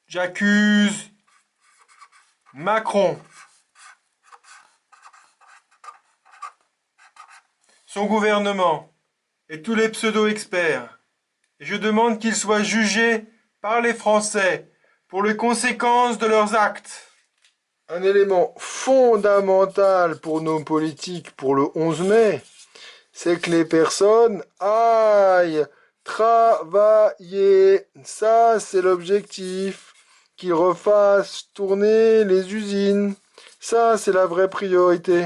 J'accuse Macron, son gouvernement et tous les pseudo-experts. Et je demande qu'ils soient jugés par les Français pour les conséquences de leurs actes. Un élément fondamental pour nos politiques pour le 11 mai, c'est que les personnes aillent travailler. Ça, c'est l'objectif. Qu'ils refassent tourner les usines. Ça, c'est la vraie priorité.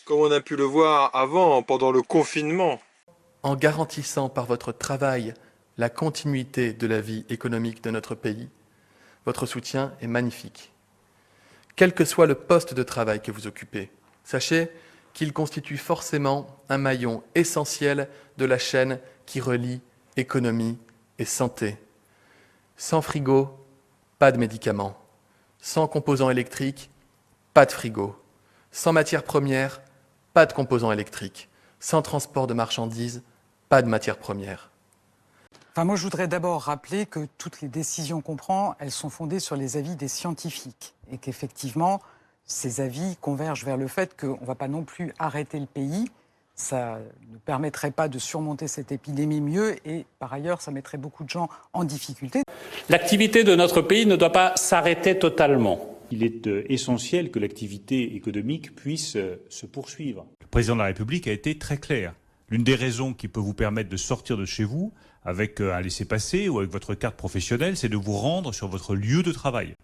Comme on a pu le voir avant, pendant le confinement. En garantissant par votre travail la continuité de la vie économique de notre pays, votre soutien est magnifique. Quel que soit le poste de travail que vous occupez, sachez qu'il constitue forcément un maillon essentiel de la chaîne qui relie économie et santé. Sans frigo, pas de médicaments. Sans composants électriques, pas de frigo. Sans matières premières, pas de composants électriques. Sans transport de marchandises, pas de matières premières. Moi, je voudrais d'abord rappeler que toutes les décisions qu'on prend, elles sont fondées sur les avis des scientifiques. Et qu'effectivement, ces avis convergent vers le fait qu'on ne va pas non plus arrêter le pays. Ça ne permettrait pas de surmonter cette épidémie mieux et, par ailleurs, ça mettrait beaucoup de gens en difficulté. L'activité de notre pays ne doit pas s'arrêter totalement. Il est essentiel que l'activité économique puisse se poursuivre. Le président de la République a été très clair. L'une des raisons qui peut vous permettre de sortir de chez vous avec un laissez-passer ou avec votre carte professionnelle, c'est de vous rendre sur votre lieu de travail.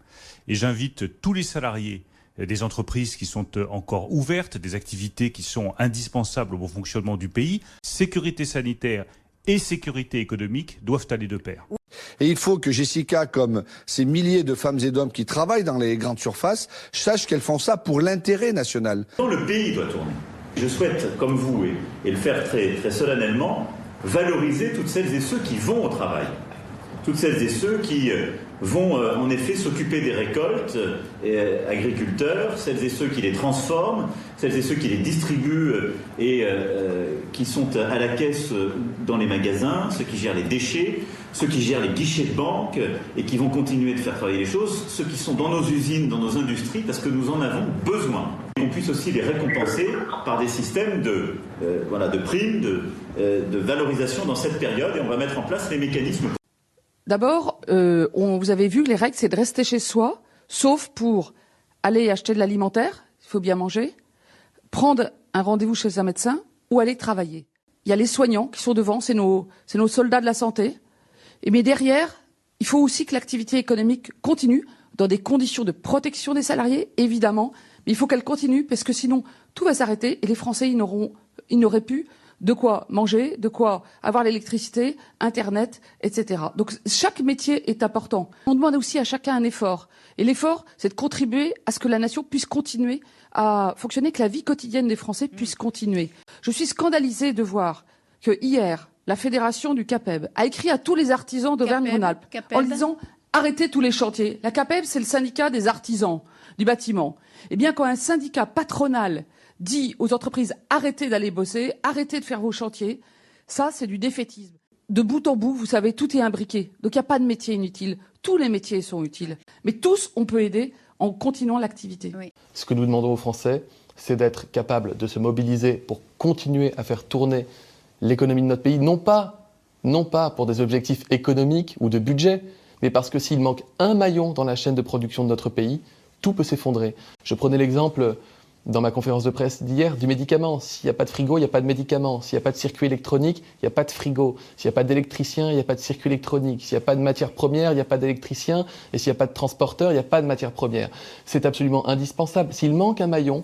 Et j'invite tous les salariés des entreprises qui sont encore ouvertes, des activités qui sont indispensables au bon fonctionnement du pays. Sécurité sanitaire et sécurité économique doivent aller de pair. Et il faut que Jessica, comme ces milliers de femmes et d'hommes qui travaillent dans les grandes surfaces, sachent qu'elles font ça pour l'intérêt national. Le pays doit tourner. Je souhaite, comme vous, et le faire très, très solennellement, valoriser toutes celles et ceux qui vont au travail. Toutes celles et ceux qui vont en effet s'occuper des récoltes, agriculteurs, celles et ceux qui les transforment, celles et ceux qui les distribuent et qui sont à la caisse dans les magasins, ceux qui gèrent les déchets, ceux qui gèrent les guichets de banque et qui vont continuer de faire travailler les choses, ceux qui sont dans nos usines, dans nos industries, parce que nous en avons besoin. On puisse aussi les récompenser par des systèmes de primes, de valorisation dans cette période, et on va mettre en place les mécanismes. D'abord, vous avez vu que les règles, c'est de rester chez soi, sauf pour aller acheter de l'alimentaire, il faut bien manger, prendre un rendez-vous chez un médecin ou aller travailler. Il y a les soignants qui sont devant, c'est nos soldats de la santé. Mais derrière, il faut aussi que l'activité économique continue dans des conditions de protection des salariés, évidemment, mais il faut qu'elle continue parce que sinon, tout va s'arrêter et les Français, ils n'auraient plus de quoi manger, de quoi avoir l'électricité, Internet, etc. Donc chaque métier est important. On demande aussi à chacun un effort. Et l'effort, c'est de contribuer à ce que la nation puisse continuer à fonctionner, que la vie quotidienne des Français puisse continuer. Je suis scandalisée de voir que hier, la fédération du CAPEB a écrit à tous les artisans d'Auvergne-Rhône-Alpes en disant « Arrêtez tous les chantiers ». La CAPEB, c'est le syndicat des artisans du bâtiment. Eh bien, quand un syndicat patronal dit aux entreprises arrêtez d'aller bosser, arrêtez de faire vos chantiers, ça c'est du défaitisme. De bout en bout, vous savez, tout est imbriqué. Donc il n'y a pas de métier inutile. Tous les métiers sont utiles. Mais tous, on peut aider en continuant l'activité. Oui. Ce que nous demandons aux Français, c'est d'être capables de se mobiliser pour continuer à faire tourner l'économie de notre pays, non pas pour des objectifs économiques ou de budget, mais parce que s'il manque un maillon dans la chaîne de production de notre pays, tout peut s'effondrer. Je prenais l'exemple dans ma conférence de presse d'hier du médicament. S'il n'y a pas de frigo, il n'y a pas de médicament. S'il n'y a pas de circuit électronique, il n'y a pas de frigo. S'il n'y a pas d'électricien, il n'y a pas de circuit électronique. S'il n'y a pas de matière première, il n'y a pas d'électricien. Et s'il n'y a pas de transporteur, il n'y a pas de matière première. C'est absolument indispensable. S'il manque un maillon,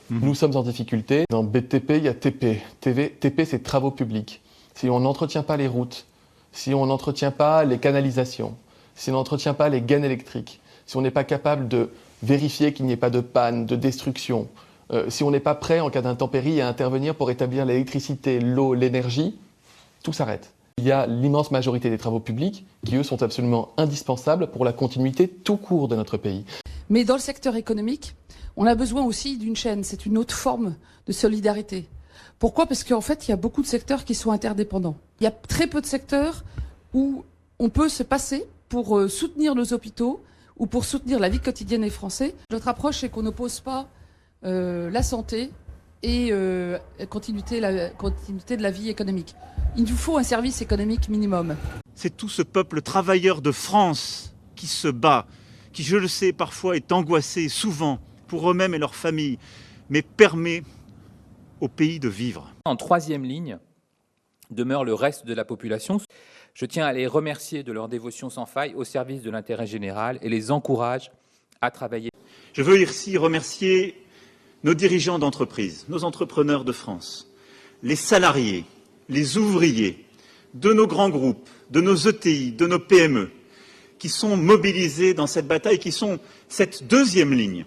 nous sommes en difficulté. Dans BTP, il y a TP. TP, c'est travaux publics. Si on n'entretient pas les routes, si on n'entretient pas les canalisations, si on n'entretient pas les gaines électriques, si on n'est pas capable de vérifier qu'il n'y ait pas de panne, de destruction, si on n'est pas prêt en cas d'intempérie à intervenir pour établir l'électricité, l'eau, l'énergie, tout s'arrête. Il y a l'immense majorité des travaux publics qui, eux, sont absolument indispensables pour la continuité tout court de notre pays. Mais dans le secteur économique, on a besoin aussi d'une chaîne. C'est une autre forme de solidarité. Pourquoi ? Parce qu'en fait, il y a beaucoup de secteurs qui sont interdépendants. Il y a très peu de secteurs où on peut se passer pour soutenir nos hôpitaux ou pour soutenir la vie quotidienne des Français. Notre approche, c'est qu'on n'oppose pas la santé et la continuité de la vie économique. Il nous faut un service économique minimum. C'est tout ce peuple travailleur de France qui se bat, qui, je le sais, parfois est angoissé, souvent, pour eux-mêmes et leurs familles, mais permet au pays de vivre. En troisième ligne demeure le reste de la population. Je tiens à les remercier de leur dévotion sans faille au service de l'intérêt général et les encourage à travailler. Je veux ici remercier nos dirigeants d'entreprise, nos entrepreneurs de France, les salariés, les ouvriers de nos grands groupes, de nos ETI, de nos PME, qui sont mobilisés dans cette bataille, qui sont cette deuxième ligne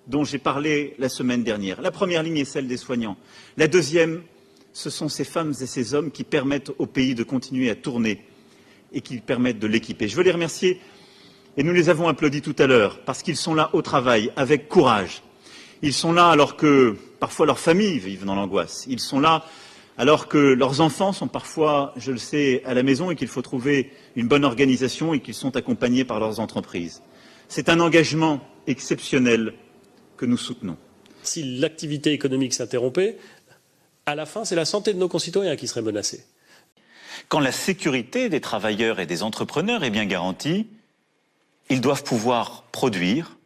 dont j'ai parlé la semaine dernière. La première ligne est celle des soignants. La deuxième, ce sont ces femmes et ces hommes qui permettent au pays de continuer à tourner et qui permettent de l'équiper. Je veux les remercier, et nous les avons applaudis tout à l'heure, parce qu'ils sont là au travail, avec courage. Ils sont là alors que, parfois, leurs familles vivent dans l'angoisse. Ils sont là alors que leurs enfants sont parfois, je le sais, à la maison et qu'il faut trouver une bonne organisation et qu'ils sont accompagnés par leurs entreprises. C'est un engagement exceptionnel que nous soutenons. Si l'activité économique s'interrompait, à la fin, c'est la santé de nos concitoyens qui serait menacée. Quand la sécurité des travailleurs et des entrepreneurs est bien garantie, ils doivent pouvoir produire,